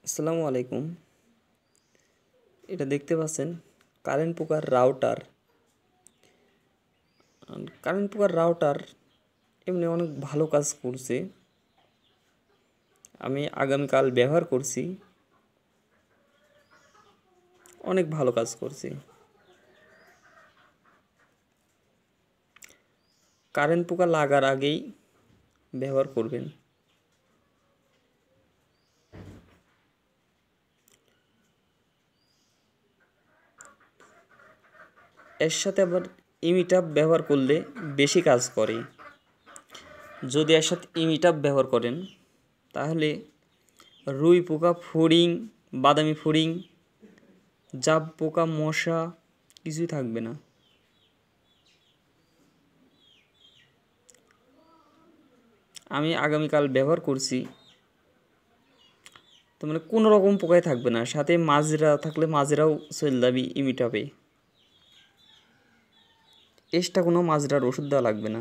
আসসালামু আলাইকুম। এটা দেখতে পাচ্ছেন কারেন্ট পোকার রাউটার। কারেন্ট পোকার রাউটার এমনি অনেক ভালো কাজ করছে। আমি আগামীকাল ব্যবহার করছি, অনেক ভালো কাজ করছে। কারেন্ট পোকা লাগার আগেই ব্যবহার করবেন। এর সাথে আবার ইমিটাপ ব্যবহার করলে বেশি কাজ করে। যদি এর সাথে ইমিটাপ ব্যবহার করেন তাহলে রুই পোকা, ফড়িং, বাদামি ফড়িং, জাব পোকা, মশা কিছুই থাকবে না। আমি আগামীকাল ব্যবহার করছি, তো মানে কোনো রকম পোকাই থাকবে না। সাথে মাজরা থাকলে মাজরাও চলে যাবে ইমিটাপে। এক্সট্রা কোনো মাজরার ওষুধ দেওয়া লাগবে না।